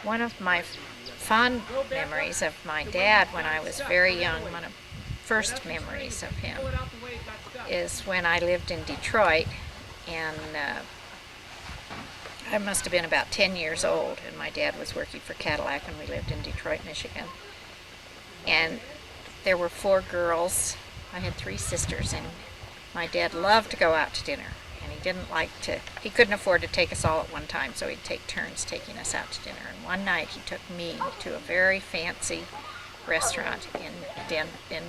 One of my fond memories of my dad when I was very young, one of the first memories of him, is when I lived in Detroit, and I must have been about 10 years old, and my dad was working for Cadillac, and we lived in Detroit, Michigan. And there were 4 girls. I had 3 sisters, and my dad loved to go out to dinner. And he couldn't afford to take us all at one time, so he'd take turns taking us out to dinner. And one night he took me to a very fancy restaurant in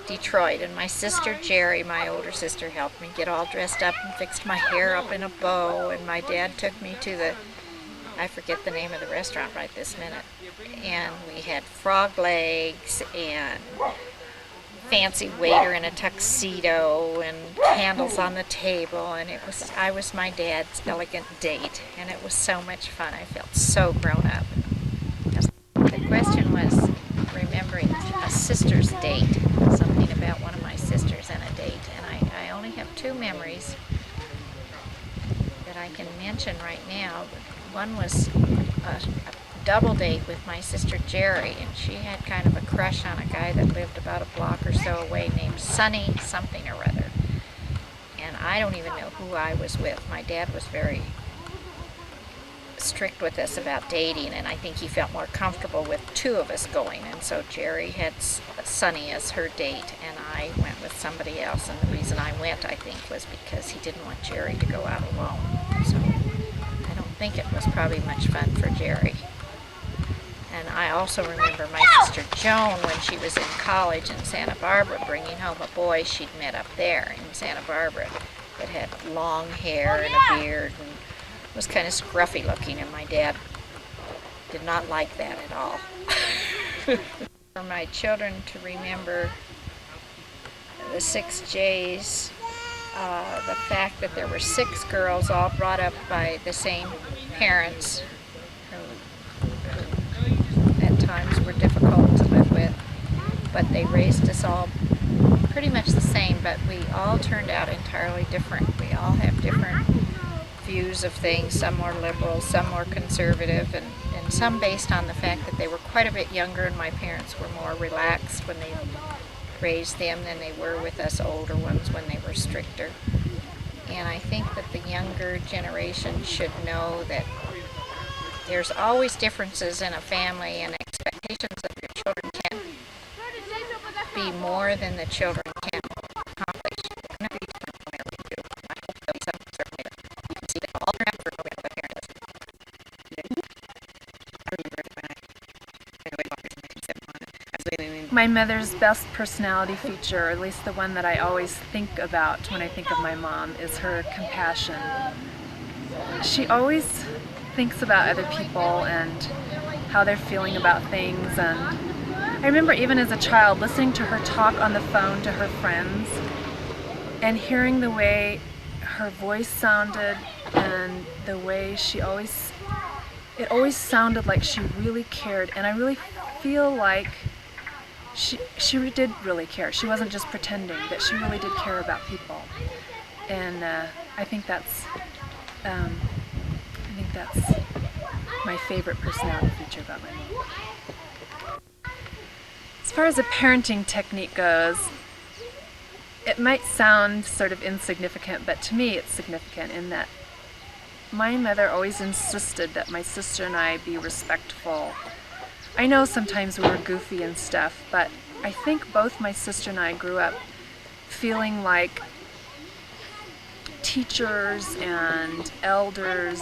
Detroit, and my sister Jerry, my older sister, helped me get all dressed up and fixed my hair up in a bow, and my dad took me to I forget the name of the restaurant right this minute, and we had frog legs and fancy waiter in a tuxedo and candles on the table, and I was my dad's elegant date, and it was so much fun. I felt so grown up. The question was remembering a sister's date, something about one of my sisters and a date, and I only have 2 memories that I can mention right now. One was a double date with my sister Jerry, and she had kind of a crush on a guy that lived about a block or so away named Sonny something or other. And I don't even know who I was with. My dad was very strict with us about dating, and I think he felt more comfortable with 2 of us going, and so Jerry had Sonny as her date, and I went with somebody else, and the reason I went, I think, was because he didn't want Jerry to go out alone. So I don't think it was probably much fun for Jerry. And I also remember my sister Joan, when she was in college in Santa Barbara, bringing home a boy she'd met up there in Santa Barbara that had long hair and a beard and was kind of scruffy looking, and my dad did not like that at all. For my children to remember the 6 J's, the fact that there were 6 girls all brought up by the same parents who at times were difficult to live with, but they raised us all pretty much the same, but we all turned out entirely different. We all have different views of things, some more liberal, some more conservative, and some based on the fact that they were quite a bit younger, and my parents were more relaxed when they raised them than they were with us older ones when they were stricter. And I think that the younger generation should know that there's always differences in a family, and expectations of your children can be more than the children can accomplish. They're going to be different no matter what you do. I hope there'll be some certainly that you can see that all turn out for no matter what parent does. I remember when I went away walkers in 1971. I was living in My mother's best personality feature, or at least the one that I always think about when I think of my mom, is her compassion. She always thinks about other people and how they're feeling about things, and I remember even as a child listening to her talk on the phone to her friends and hearing the way her voice sounded and the way it always sounded like she really cared, and I really feel like she did really care. She wasn't just pretending, that she really did care about people, and I think that's my favorite personality feature about my mom. As far as a parenting technique goes, it might sound sort of insignificant, but to me it's significant in that my mother always insisted that my sister and I be respectful. I know sometimes we were goofy and stuff, but I think both my sister and I grew up feeling like teachers and elders,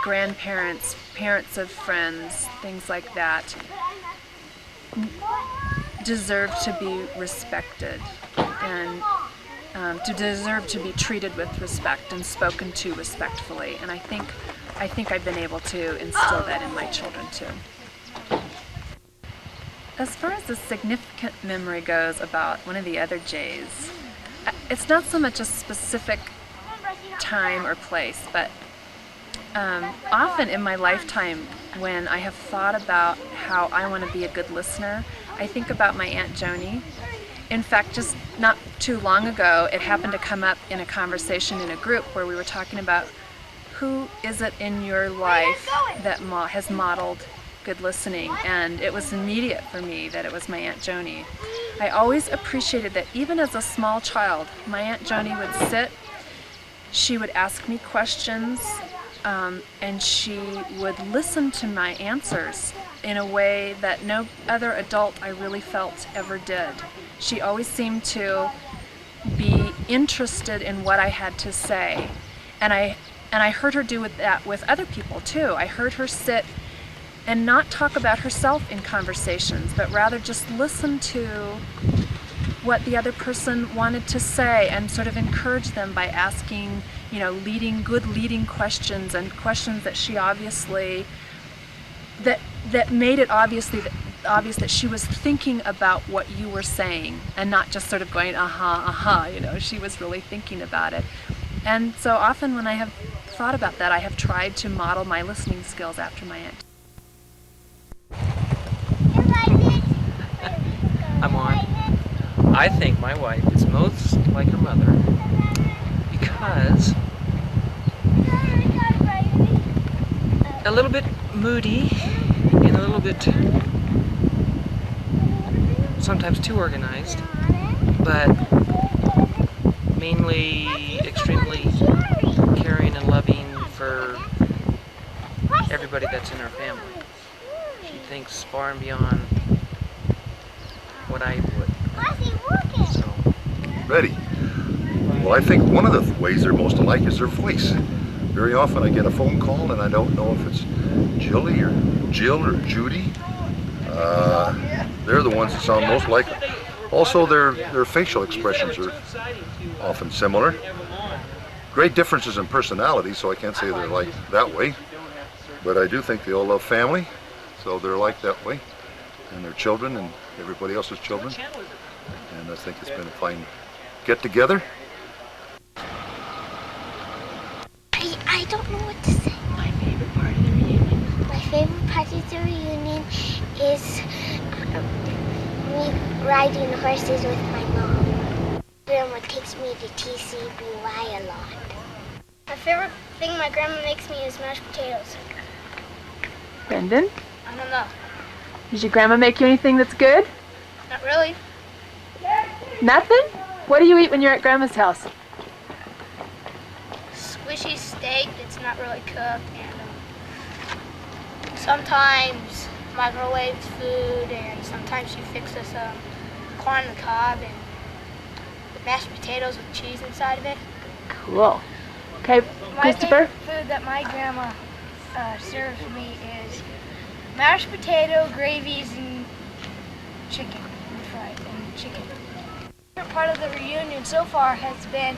grandparents, parents of friends, things like that, deserve to be respected and to deserve to be treated with respect and spoken to respectfully. And I think I've been able to instill that in my children too. As far as the significant memory goes about one of the other J's, it's not so much a specific time or place, but often in my lifetime when I have thought about how I want to be a good listener, I think about my Aunt Joni. In fact, just not too long ago, it happened to come up in a conversation in a group where we were talking about who is it in your life that has modeled good listening? And it was immediate for me that it was my Aunt Joni. I always appreciated that even as a small child, my Aunt Joni would sit, she would ask me questions, and she would listen to my answers in a way that no other adult I really felt ever did. She always seemed to be interested in what I had to say. And I heard her do that with other people too. I heard her sit and not talk about herself in conversations, but rather just listen to what the other person wanted to say and sort of encourage them by asking, good leading questions, and questions that she obviously, that made it obvious that she was thinking about what you were saying and not just sort of going, she was really thinking about it. And so often when I have thought about that, I have tried to model my listening skills after my aunt. I'm on. I think my wife is most like her mother because a little bit moody and a little bit sometimes too organized, but mainly extremely caring and loving for everybody that's in our family. She thinks far and beyond what I would. So. Ready. Well, I think one of the ways they're most alike is their voice. Very often I get a phone call and I don't know if it's Jill or Judy. They're the ones that sound most like her. Also, their facial expressions are often similar. Great differences in personality, so I can't say they're like that way. But I do think they all love family, so they're like that way. And their children and everybody else's children. And I think it's been a fine get-together. I don't know what to say. My favorite part of the reunion. My favorite part of the reunion is me riding horses with my mom. Grandma takes me to TCBY a lot. My favorite thing my grandma makes me is mashed potatoes. Brendan, I don't know. does your grandma make you anything that's good? Not really. Nothing? What do you eat when you're at Grandma's house? Squishy steak that's not really cooked, and sometimes microwave food, and sometimes she fixes corn on the cob and mashed potatoes with cheese inside of it. Cool. Okay, Christopher? My favorite food that my grandma serves me is mashed potato, gravies, and chicken, and fried, and chicken. My favorite part of the reunion so far has been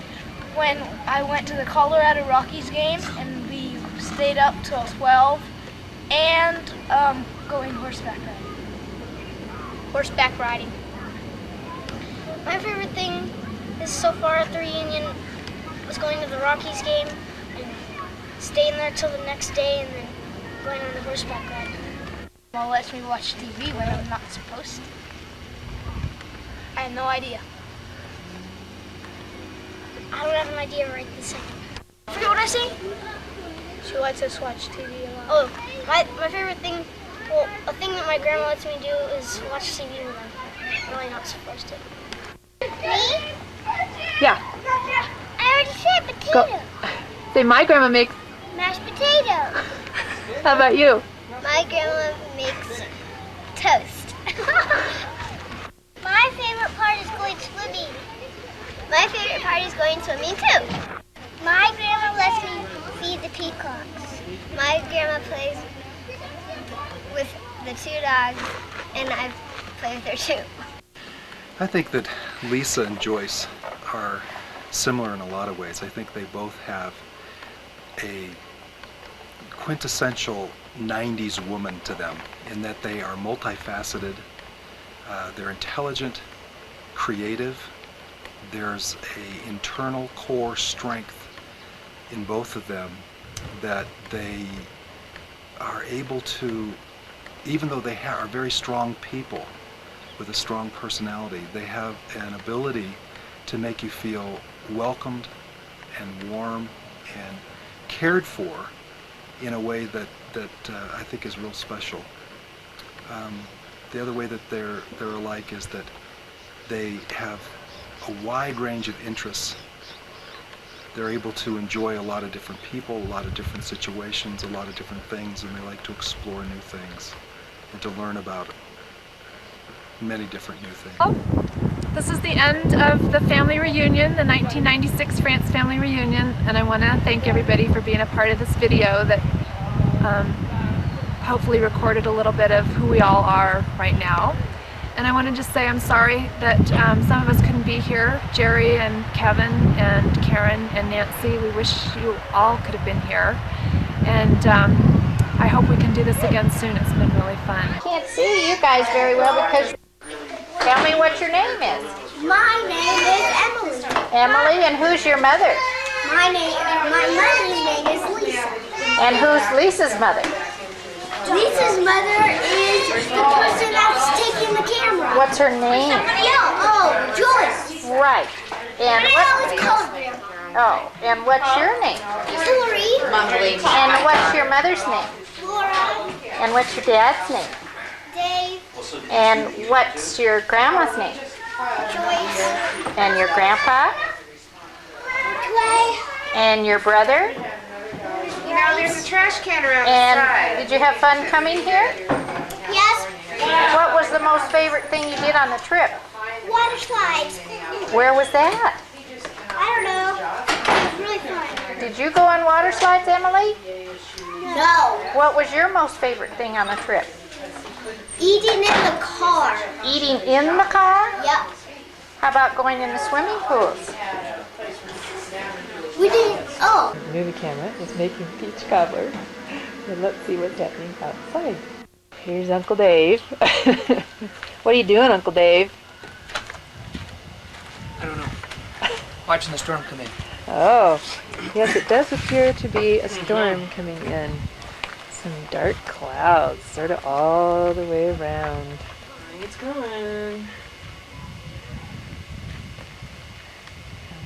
when I went to the Colorado Rockies game and we stayed up till 12, and going horseback riding. Horseback riding. My favorite thing is so far at the reunion was going to the Rockies game and staying there till the next day and then going on the horseback ride. Mom lets me watch TV when I'm not supposed to. I have no idea. I don't have an idea right this second. I forget what I say? She lets us watch TV a lot. Oh, my favorite thing, well, a thing that my grandma lets me do is watch TV with them. I'm really not supposed to. Me? Yeah. I already said potato. Say, my grandma makes. Mashed potato. How about you? My grandma makes toast. My favorite part is going swimming. My favorite part is going swimming too. My grandma lets me feed the peacocks. My grandma plays with the two dogs, and I play with her too. I think that Lisa and Joyce are similar in a lot of ways. I think they both have a quintessential 90s woman to them in that they are multifaceted, they're intelligent, creative. There's an internal core strength in both of them that they are able to, even though they are very strong people with a strong personality, they have an ability to make you feel welcomed and warm and cared for in a way that I think is real special. The other way that they're alike is that they have a wide range of interests. They're able to enjoy a lot of different people, a lot of different situations, a lot of different things, and they like to explore new things and to learn about many different new things. This is the end of the family reunion, the 1996 Frantz family reunion, and I want to thank everybody for being a part of this video that hopefully recorded a little bit of who we all are right now. And I want to just say I'm sorry that some of us couldn't be here. Jerry and Kevin and Karen and Nancy, we wish you all could have been here. And I hope we can do this again soon. It's been really fun. Can't see you guys very well because, tell me what your name is. My name is Emily. Emily, and who's your mother? My mother's name is Lisa. And who's Lisa's mother? Lisa's mother is the person that's taking the camera. What's her name? Joyce. Right. And I always what? call her Oh, and what's your name? Hillary. And what's your mother's name? Laura. And what's your dad's name? Dave. And what's your grandma's name? Joyce. And your grandpa? Clay. And your brother? You know, there's a trash can around the And side. did you have fun coming here? Yes. What was the most favorite thing you did on the trip? Water slides. Where was that? I don't know. It was really fun. Did you go on water slides, Emily? No. What was your most favorite thing on the trip? Eating in the car. Eating in the car? Yep. How about going in the swimming pools? We didn't. Oh. The movie camera is making peach cobbler. And let's see what's happening outside. Here's Uncle Dave. What are you doing, Uncle Dave? I don't know. Watching the storm come in. Oh, yes, it does appear to be a storm coming in. Some dark clouds, sort of all the way around. It's going. And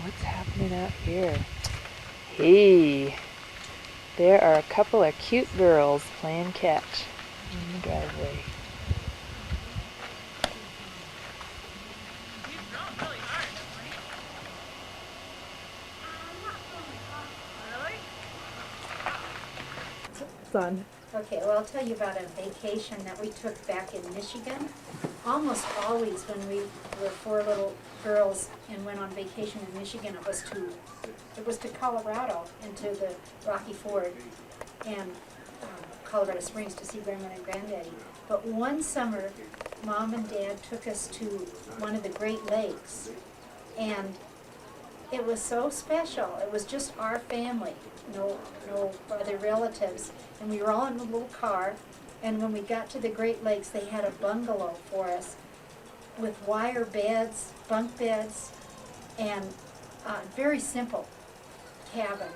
what's happening out here? Hey, there are a couple of cute girls playing catch in the driveway. Son. Okay, well, I'll tell you about a vacation that we took back in Michigan. Almost always when we were 4 little girls and went on vacation in Michigan, it was to Colorado and to the Rocky Ford and Colorado Springs to see Grandma and Granddaddy. But one summer, Mom and Dad took us to one of the Great Lakes, and it was so special. It was just our family, no other relatives. And we were all in a little car, and when we got to the Great Lakes, they had a bungalow for us with wire beds, bunk beds, and very simple cabin.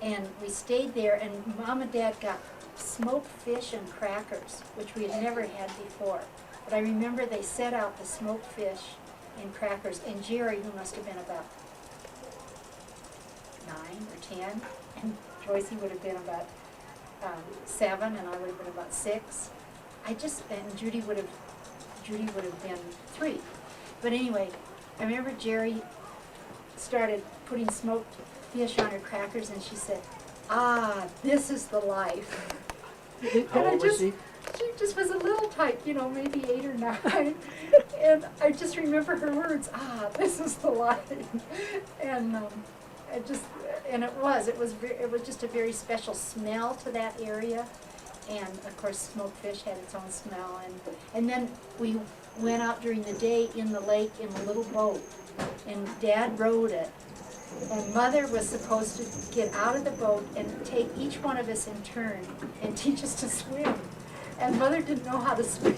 And we stayed there, and Mom and Dad got smoked fish and crackers, which we had never had before. But I remember they set out the smoked fish and crackers, and Jerry, who must have been about 9 or 10, and Joyce would have been about 7, and I would have been about 6. And Judy would have been 3. But anyway, I remember Jerry started putting smoked fish on her crackers, and she said, "Ah, this is the life." How old was she? She just was a little type, maybe 8 or 9. And I just remember her words, "Ah, this is the life." And it was just a very special smell to that area. And of course, smoked fish had its own smell. And then we went out during the day in the lake in a little boat, and Dad rowed it. And Mother was supposed to get out of the boat and take each one of us in turn and teach us to swim. And Mother didn't know how to swim.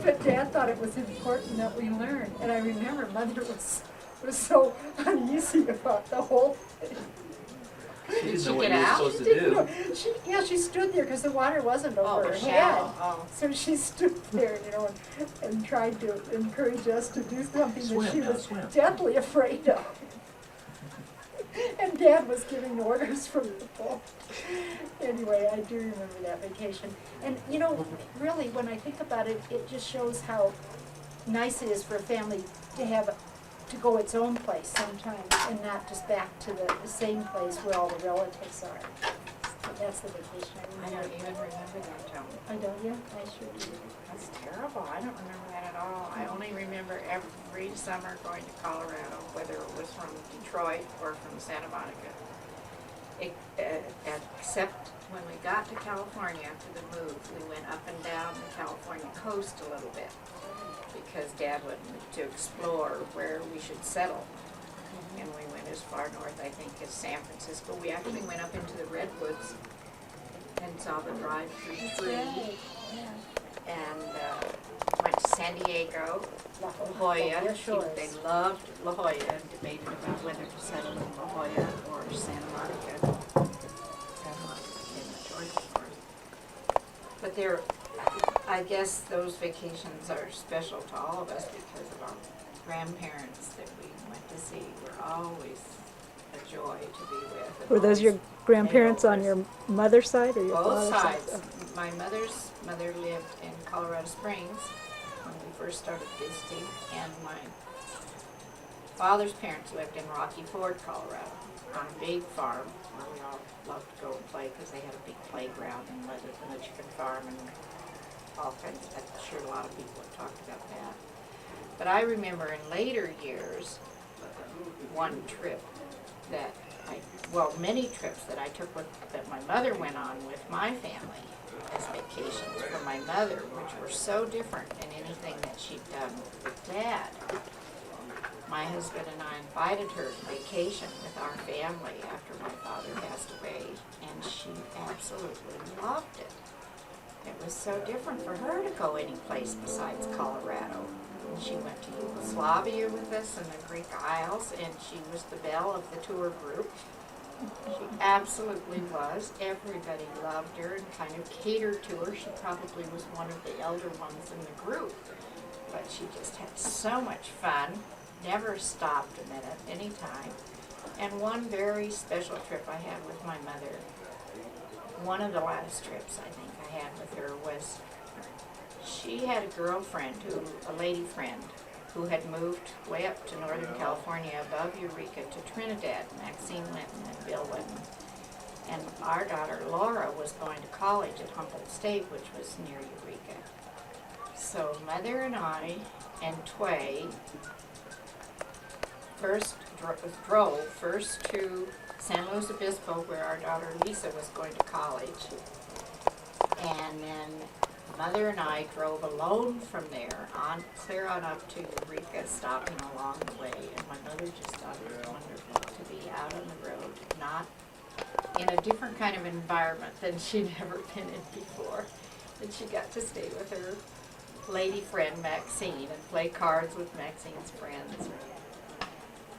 But Dad thought it was important that we learn. And I remember Mother was so uneasy about the whole thing. She didn't know what you were supposed to do. She stood there because the water wasn't over her head. So she stood there, and tried to encourage us to do something that she was deathly afraid of. And Dad was giving orders from the boat. Anyway, I do remember that vacation. And you know, really, when I think about it, it just shows how nice it is for a family to have, to go its own place sometimes, and not just back to the same place where all the relatives are. So that's the vacation I I remember. don't even remember that, Joan. I don't, yeah, I sure do. That's terrible. I don't remember that at all. I only remember every summer going to Colorado, whether it was from Detroit or from Santa Monica. Except when we got to California after the move, we went up and down the California coast a little bit because Dad wanted to explore where we should settle. And we went as far north, I think, as San Francisco. We actually went up into the redwoods and saw the drive-through tree. And went to San Diego, La Jolla. They loved La Jolla and debated about whether to settle in La Jolla or Santa Monica. Santa Monica became the choice, of course. But I guess those vacations are special to all of us because of our grandparents that we went to see were always a joy to be with. Were those your grandparents on your mother's side or your Both father's sides. side? My mother's mother lived in Colorado Springs when we first started visiting, and my father's parents lived in Rocky Ford, Colorado, on a big farm where we all loved to go and play because they had a big playground and other than the chicken farm and all kinds of, I'm sure a lot of people have talked about that. But I remember in later years, one trip that many trips that I took that my mother went on with my family as vacations for my mother, which were so different than anything that she'd done with Dad. My husband and I invited her to vacation with our family after my father passed away, and she absolutely loved it. It was so different for her to go any place besides Colorado. And she went to Yugoslavia with us in the Greek Isles, and she was the belle of the tour group. She absolutely was. Everybody loved her and kind of catered to her. She probably was one of the elder ones in the group. But she just had so much fun, never stopped a minute, anytime. And one very special trip I had with my mother, one of the last trips I think I had with her was, she had a girlfriend, a lady friend, who had moved way up to Northern California above Eureka to Trinidad, Maxine Linton and Bill Linton. And our daughter Laura was going to college at Humboldt State, which was near Eureka. So Mother and I and Tway drove first to San Luis Obispo, where our daughter Lisa was going to college. And then Mother and I drove alone from there clear on up to Eureka, stopping along the way. And my mother just thought it was wonderful to be out on the road, not in a different kind of environment than she'd ever been in before. And she got to stay with her lady friend Maxine and play cards with Maxine's friends.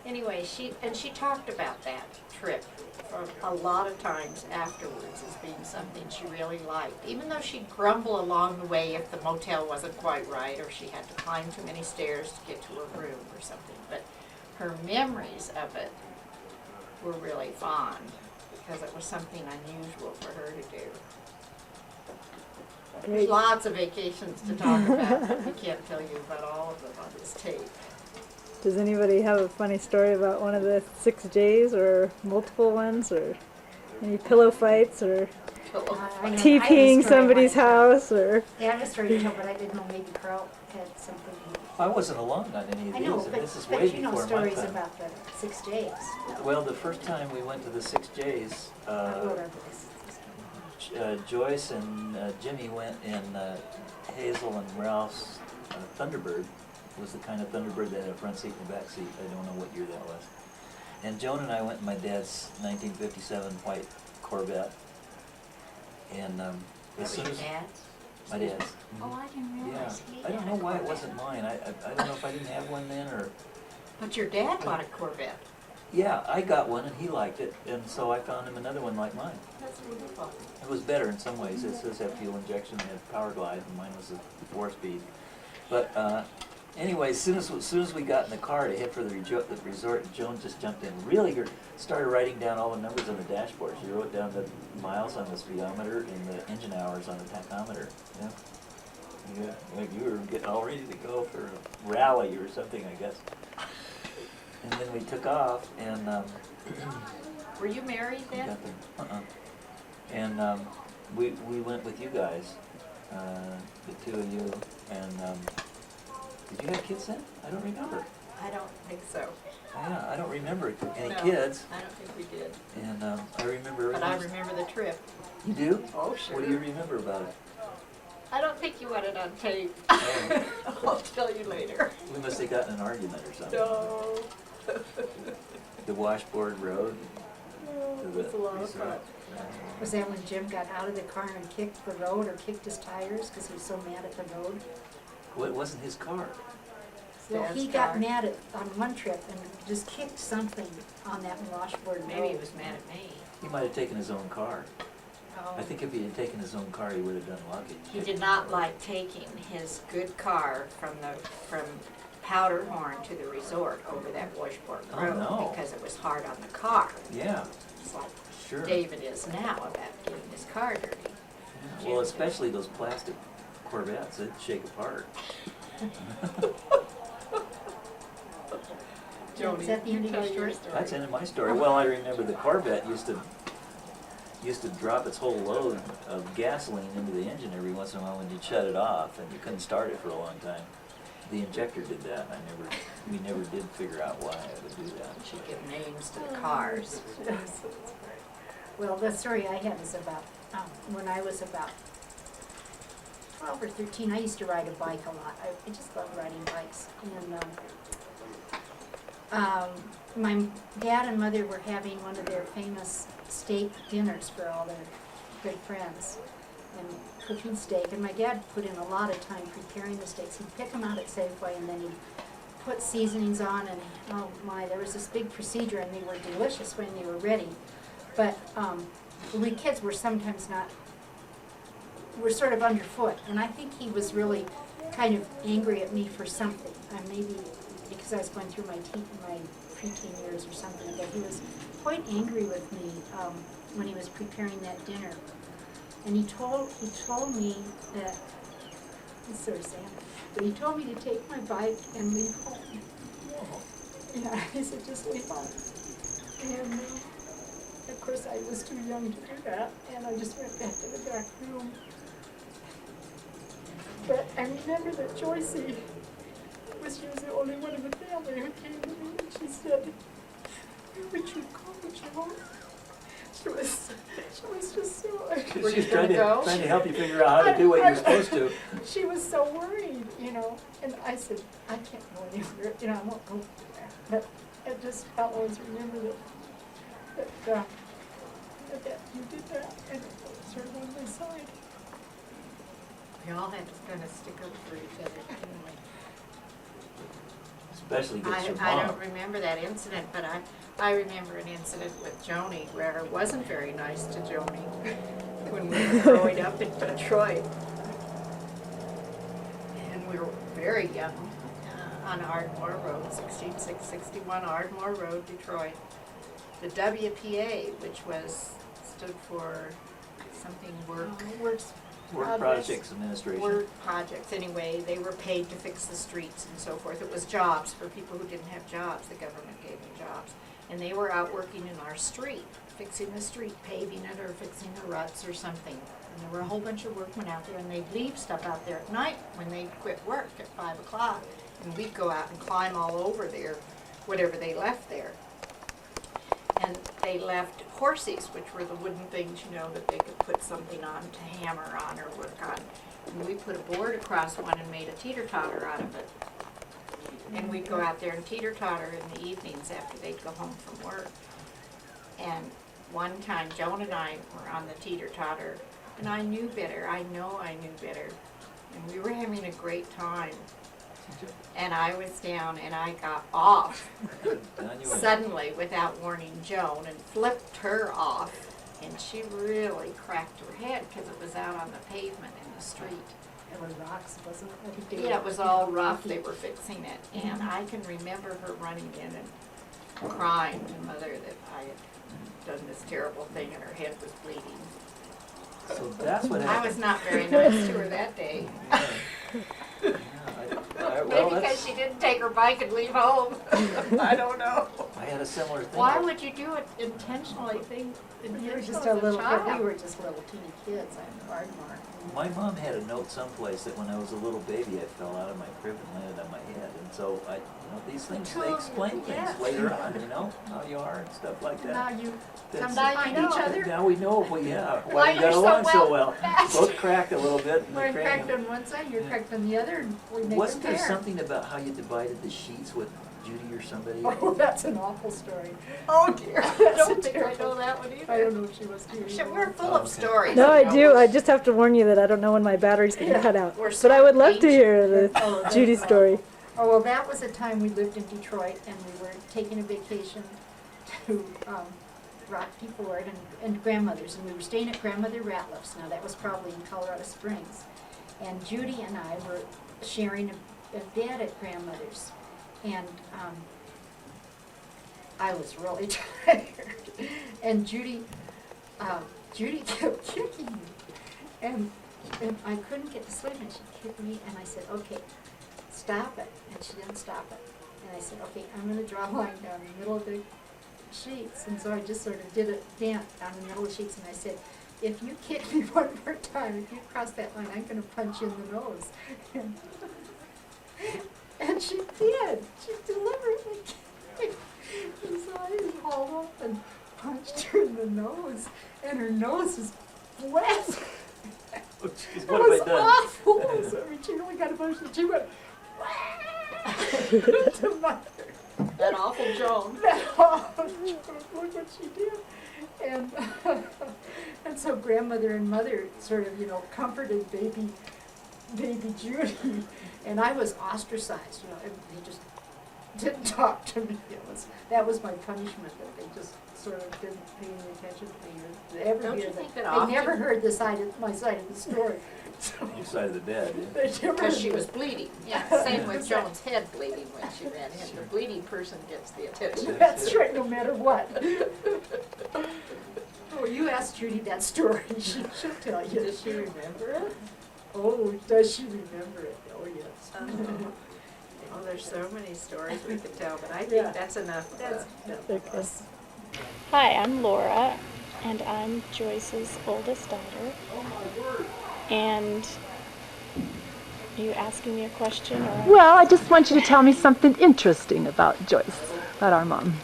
Anyway, she talked about that trip for a lot of times afterwards as being something she really liked, even though she'd grumble along the way if the motel wasn't quite right or she had to climb too many stairs to get to her room or something. But her memories of it were really fond because it was something unusual for her to do. There's lots of vacations to talk about, but we can't tell you about all of them on this tape. Does anybody have a funny story about one of the 6 J's or multiple ones or any pillow fights or TPing somebody's house or? Yeah, I have a story to tell, but I didn't know maybe Carl had something. I wasn't along on any of I these, know, and but, this is but way you know before my stories time. about the 6 J's. Well, the first time we went to the 6 J's, I wrote under this. Joyce and Jimmy went in Hazel and Ralph's Thunderbird. It was the kind of Thunderbird that had a front seat and a back seat. I don't know what year that was. And Joan and I went in my dad's 1957 white Corvette. And as soon as Dad's? my dad's. Oh, I didn't Yeah, realize he I don't had know a why it Corvette. wasn't mine. I don't know if I didn't have one then or. But your dad bought a Corvette. Yeah, I got one and he liked it, and so I found him another one like mine. That's wonderful. It was better in some ways. It says have fuel injection, it had power glide, and mine was a 4-speed. But Anyway, as soon as we got in the car to head for the resort, Joan just jumped in really good, started writing down all the numbers on the dashboard. She wrote down the miles on the speedometer and the engine hours on the tachometer. Yeah. Yeah, like you were getting all ready to go for a rally or something, I guess. And then we took off, and Were you married we then? got there. And we went with you guys, the two of you, and did you have kids then? I don't remember. I don't think so. Yeah, I don't remember any No, kids. I don't think we did. And I remember But I everything. remember the trip. You do? Oh, sure. What do you remember about it? I don't think you want it on tape. Oh. I'll tell you later. We must have gotten in an argument or something. No. The washboard road to the It's a lot of resort. fun. Was that when Jim got out of the car and kicked the road or kicked his tires because he was so mad at the road? Well, it wasn't his car. Well, Dad's he car. got mad at, on one trip and just kicked something on that washboard road. Maybe he was mad at me. He might have taken his own car. Oh. I think if he had taken his own car, he would have done luggage. He did not like taking his good car from Powderhorn to the resort over that Washboard Oh, Road no. because it was hard on the car. Yeah, It's like sure. David is now about getting his car dirty. Yeah, well, especially those plastic Corvettes, they'd shake apart. Joni, Is that the end of your tell story? That's the end of my story. Well, I remember the Corvette used to drop its whole load of gasoline into the engine every once in a while when you'd shut it off, and you couldn't start it for a long time. The injector did that, and we never did figure out why it would do that. Should give names to the cars. Well, the story I had is about when I was about 12 or 13. I used to ride a bike a lot. I just love riding bikes. And my dad and mother were having one of their famous steak dinners for all their good friends and cooking steak. And my dad put in a lot of time preparing the steaks. He'd pick them out at Safeway and then he'd put seasonings on, and oh my, there was this big procedure, and they were delicious when they were ready. But we kids were sometimes not, were sort of underfoot, and I think he was really kind of angry at me for something. Maybe because I was going through my preteen years or something, but he was quite angry with me when he was preparing that dinner. And he told me that, it's so sad, but he told me to take my bike and leave home. Yeah, he said, just leave home. And of course I was too young to do that, and I just went back to the back room. But I remember that Joycey was the only one in the family who came to me, and she said, "Where would you go, Joan?" She was just so. She's trying to help you figure out how to do what you're supposed to. She was so worried, and I said, I can't go anywhere, I won't go there. But I'll always remember that you did that, and it was sort of on my side. We all had to kind of stick up for each other, didn't we? Especially against your I mom. don't remember that incident, but I remember an incident with Joni where I wasn't very nice to Joni when we were growing up in Detroit. And we were very young on Ardmore Road, 16661 Ardmore Road, Detroit. The WPA, which stood for something Works. Work Projects Administration. Work projects, anyway, they were paid to fix the streets and so forth. It was jobs for people who didn't have jobs. The government gave them jobs. And they were out working in our street, fixing the street, paving it or fixing the ruts or something. And there were a whole bunch of workmen out there, and they'd leave stuff out there at night when they'd quit work at 5 o'clock. And we'd go out and climb all over there, whatever they left there. And they left horses, which were the wooden things, that they could put something on to hammer on or work on. And we put a board across one and made a teeter-totter out of it. And we'd go out there and teeter-totter in the evenings after they'd go home from work. And one time, Joan and I were on the teeter-totter, and I knew better. I know I knew better. And we were having a great time. And I was down, and I got off suddenly without warning Joan and flipped her off, and she really cracked her head because it was out on the pavement in the street. It was rocks, wasn't it? I think they Yeah, were- it was all rough, they were fixing it, and I can remember her running in and crying to Mother that I had done this terrible thing and her head was bleeding. So that's what I happened. was not very nice to her that day. Well, Maybe because that's- she didn't take her bike and leave home. I don't know. I had a similar thing. Why would you do it intentionally? You were just as a little, child? we were just little teeny kids, I'm Ardmore. My mom had a note someplace that when I was a little baby, I fell out of my crib and landed on my head. And so these things, they explain things Yes. later on, how you are and stuff like Now that. you That's- come to Now you find know. each other. Now we know, well, yeah, Why why we you're got so along so well well. matched. Both cracked a little bit in the We're cracked cranium. on one side, you're cracked on the other, and we make a Wasn't there pair. something about how you divided the sheets with Judy or somebody? Oh, that's an awful story. Oh dear, I That's don't a think I terrible- know that one either. I don't know if she was too. We're full Oh, of okay. stories. No, I you do. know. I just have to warn you that I don't know when my battery's going to cut out. We're But I would love to ancient. hear the Oh, that's Judy awful. story. Oh, well, that was a time we lived in Detroit and we were taking a vacation to Rocky Ford and grandmother's, and we were staying at Grandmother Ratliff's. Now, that was probably in Colorado Springs. And Judy and I were sharing a bed at grandmother's. And I was really tired. And Judy kept kicking me. And I couldn't get to sleep, and she kicked me, and I said, okay, stop it. And she didn't stop it. And I said, okay, I'm gonna draw a line down the middle of the sheets. And so I just sort of did a dent down the middle of the sheets, and I said, if you kick me one more time, if you cross that line, I'm gonna punch you in the nose. And she did. She deliberately kicked me. And so I just hauled up and punched her in the nose, and her nose was blessed. Oh, jeez, It what have I was done? awful. I mean, she really got emotional. She went, to Mother. That awful Joan. That awful Joan. Look what she did. And so grandmother and mother sort of, comforted baby Judy. And I was ostracized, they just didn't talk to me. That was my punishment, that they just sort of didn't pay any attention to me. Don't you think that They often- never heard my side of the story. So Your side of the bed. Yeah. they never Because she heard was it. bleeding. Yeah, same with Joan's head bleeding when she ran in. The bleeding person gets the attention. That's right, no matter what. Oh, you ask Judy that story, she'll tell you. Does she remember it? Oh, does she remember it? Oh, yes. Oh, there's so many stories we could tell, but I think Yeah. that's enough. That's, Okay. Hi, I'm Laura, and I'm Joyce's oldest daughter. And are you asking me a question, or? Well, I just want you to tell me something interesting about Joyce, about our mom.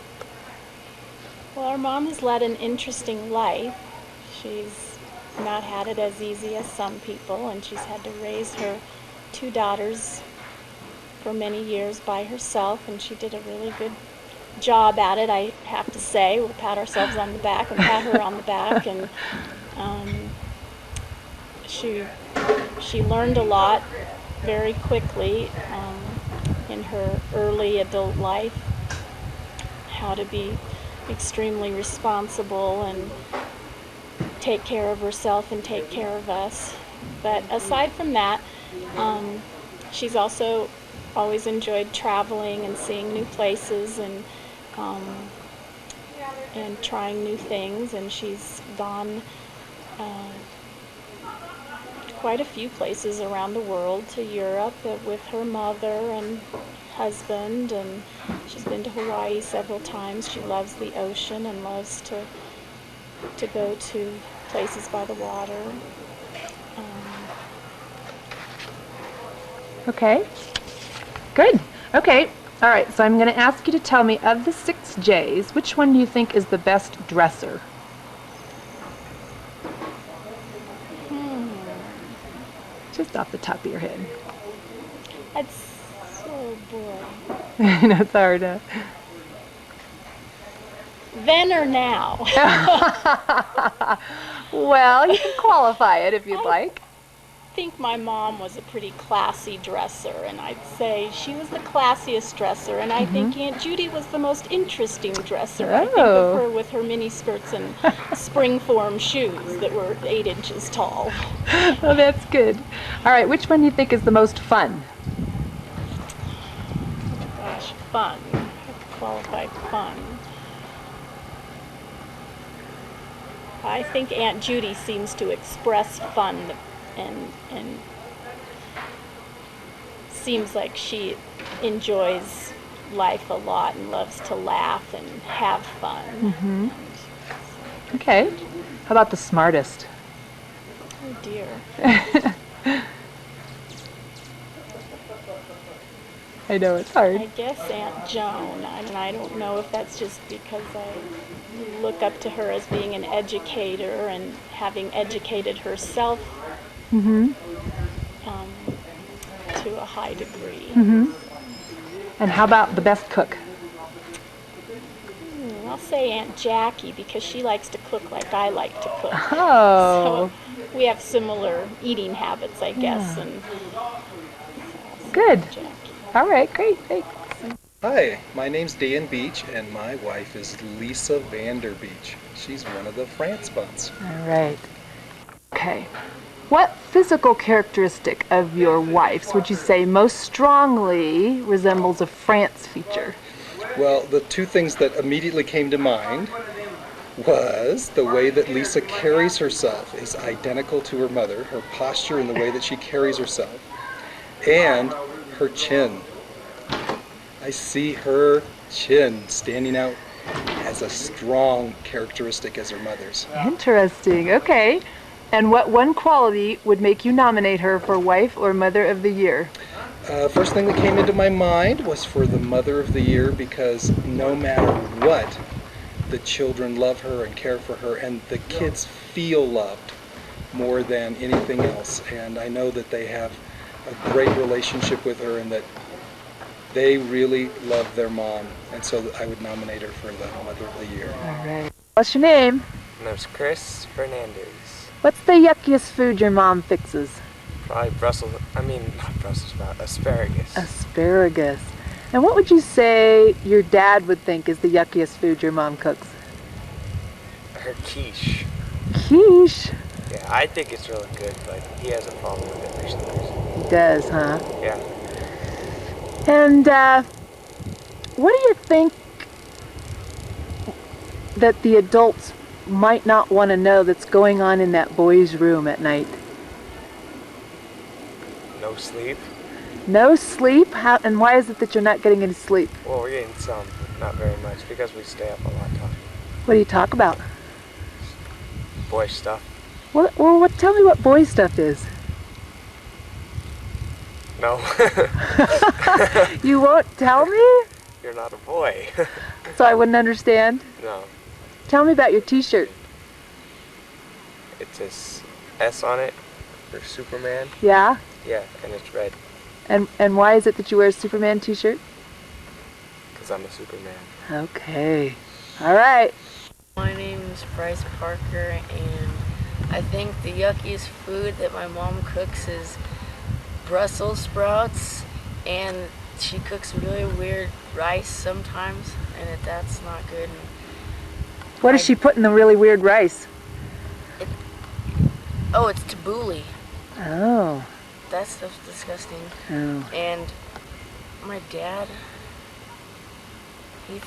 Well, our mom has led an interesting life. She's not had it as easy as some people, and she's had to raise her two daughters for many years by herself, and she did a really good job at it, I have to say. We'll pat ourselves on the back and pat her on the back, and she learned a lot very quickly in her early adult life, how to be extremely responsible and take care of herself and take care of us. But aside from that, she's also always enjoyed traveling and seeing new places and trying new things, and she's gone quite a few places around the world, to Europe with her mother and husband, and she's been to Hawaii several times. She loves the ocean and loves to go to places by the water. Okay, good. Okay, all right, so I'm going to ask you to tell me, of the 6 J's, which one do you think is the best dresser? Just off the top of your head. That's so boring. That's hard, huh? Then or now? Well, you can qualify it if you'd like. think my mom was a pretty classy dresser, and I'd say she was the classiest dresser, and I think Aunt Judy was the most interesting dresser. I think of her with her mini skirts and spring-form shoes that were 8 inches tall. Oh, that's good. All right, which one do you think is the most fun? Gosh, fun. I have to qualify fun. I think Aunt Judy seems to express fun and seems like she enjoys life a lot and loves to laugh and have fun. Okay. How about the smartest? Oh dear. I know it's hard. I guess Aunt Joan. I mean, I don't know if that's just because I look up to her as being an educator and having educated herself to a high degree. And how about the best cook? I'll say Aunt Jackie because she likes to cook like I like to cook. Oh. So we have similar eating habits, I guess. And Good. All right, great, thanks. Hi, my name's Dan Beach, and my wife is Lisa Vander Beach. She's one of the Frantz Buns. All right. Okay. What physical characteristic of your wife's would you say most strongly resembles a Frantz feature? Well, the two things that immediately came to mind was the way that Lisa carries herself is identical to her mother, her posture and the way that she carries herself, and her chin. I see her chin standing out as a strong characteristic as her mother's. Interesting, okay. And what one quality would make you nominate her for Wife or Mother of the Year? First thing that came into my mind was for the Mother of the Year, because no matter what, the children love her and care for her, and the kids feel loved more than anything else. And I know that they have a great relationship with her and that they really love their mom. And so I would nominate her for the Mother of the Year. All right. What's your name? My name's Chris Fernandez. What's the yuckiest food your mom fixes? Probably not Brussels sprout, asparagus. Asparagus. And what would you say your dad would think is the yuckiest food your mom cooks? Her quiche. Quiche? Yeah, I think it's really good, but he has a problem with it for some reason. He does, huh? Yeah. And what do you think that the adults might not want to know that's going on in that boy's room at night? No sleep. No sleep? How, and why is it that you're not getting any sleep? Well, we're getting some, not very much, because we stay up a lot talking. What do you talk about? Boy stuff. Well, tell me what boy stuff is. No. You won't tell me? You're not a boy. So I wouldn't understand? No. Tell me about your t-shirt. It says S on it for Superman. Yeah? Yeah, and it's red. And why is it that you wear a Superman t-shirt? Because I'm a Superman. Okay. All right. My name is Bryce Parker, and I think the yuckiest food that my mom cooks is Brussels sprouts, and she cooks really weird rice sometimes, and that's not good. And what does she put in the really weird rice? it's tabbouleh. Oh. That stuff's disgusting. Oh. And my dad, he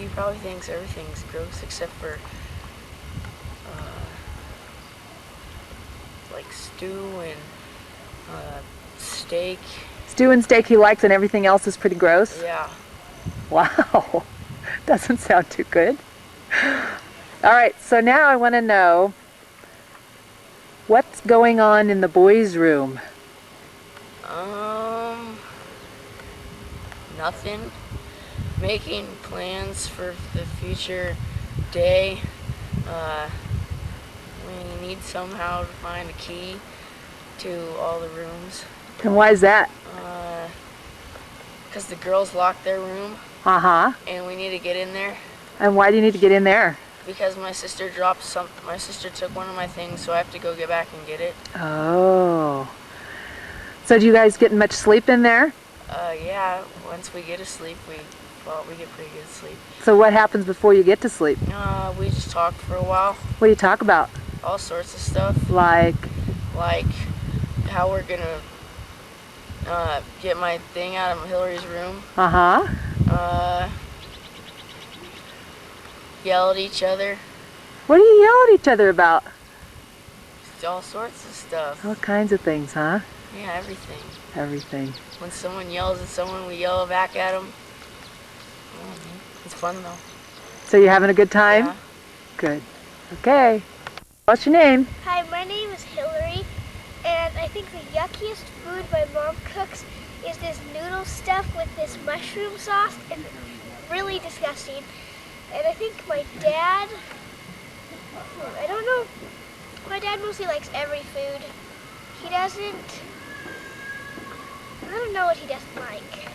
probably thinks everything's gross except for like stew and steak. Stew and steak he likes, and everything else is pretty gross? Yeah. Wow. Doesn't sound too good. All right, so now I want to know what's going on in the boys' room. Nothing. Making plans for the future day. We need somehow to find a key to all the rooms. And why is that? Because the girls locked their room. Uh-huh. And we need to get in there. And why do you need to get in there? because my sister dropped some. My sister took one of my things, so I have to go get back and get it. Oh. So do you guys get much sleep in there? Yeah. Once we get to sleep, we get pretty good sleep. So what happens before you get to sleep? We just talk for a while. What do you talk about? All sorts of stuff. Like How we're gonna get my thing out of Hillary's room. Yell at each other. What do you yell at each other about? All sorts of stuff. All kinds of things, huh? Yeah, everything. Everything. When someone yells at someone, we yell back at them. It's fun though. So you're having a good time? Yeah. Good. Okay. What's your name? Hi, my name is Hillary, and I think the yuckiest food my mom cooks is this noodle stuff with this mushroom sauce, and it's really disgusting. And I think my dad, I don't know, my dad mostly likes every food. He doesn't, I don't know what he doesn't like.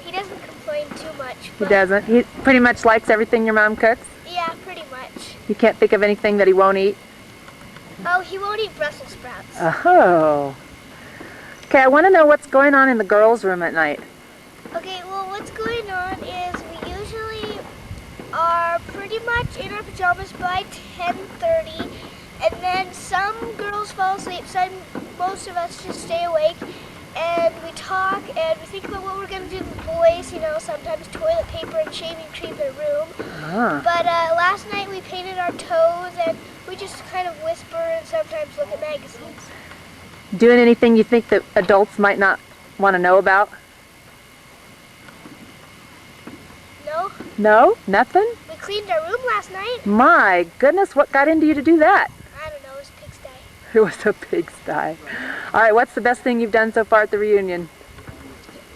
He doesn't complain too much. He doesn't? He pretty much likes everything your mom cooks? Yeah, pretty much. You can't think of anything that he won't eat? Oh, he won't eat Brussels sprouts. Oh. Okay, I want to know what's going on in the girls' room at night. Okay, well, what's going on is we usually are pretty much in our pajamas by 10:30, and then some girls fall asleep, most of us just stay awake, and we talk and we think about what we're going to do with the boys, you know, sometimes toilet paper and shaving cream in a room. But last night we painted our toes, and we just kind of whisper and sometimes look at magazines. Doing anything you think that adults might not want to know about? No? No? Nothing? We cleaned our room last night. My goodness, what got into you to do that? I don't know, it was pigsty. It was a pigsty. All right, what's the best thing you've done so far at the reunion?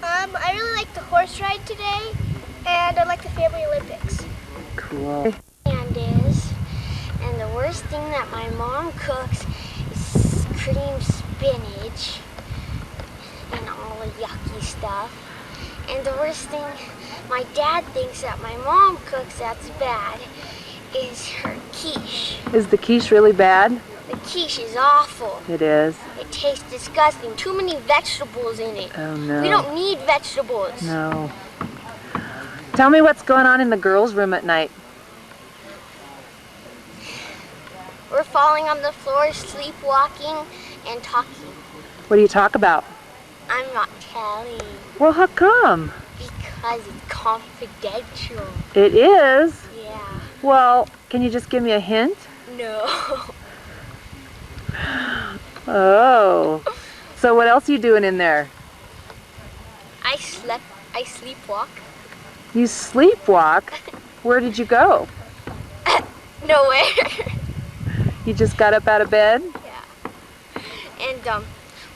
I really liked the horse ride today, and I like the Family Olympics. Cool. And the worst thing that my mom cooks is cream spinach and all the yucky stuff. And the worst thing my dad thinks that my mom cooks that's bad is her quiche. Is the quiche really bad? The quiche is awful. It is. It tastes disgusting. Too many vegetables in it. Oh no. We don't need vegetables. No. Tell me what's going on in the girls' room at night. We're falling on the floor, sleepwalking, and talking. What do you talk about? I'm not telling. Well, how come? Because it's confidential. It is? Yeah. Well, can you just give me a hint? No. Oh. So what else are you doing in there? I sleepwalk. You sleepwalk? Where did you go? Nowhere. You just got up out of bed? Yeah. And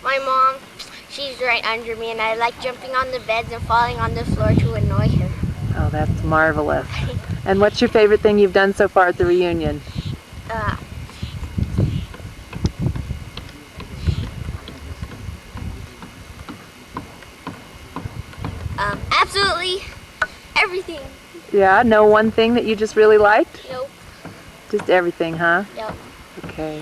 my mom, she's right under me, and I like jumping on the beds and falling on the floor to annoy her. Oh, that's marvelous. And what's your favorite thing you've done so far at the reunion? Absolutely everything. Yeah, no one thing that you just really liked? Nope. Just everything, huh? Yep. Okay.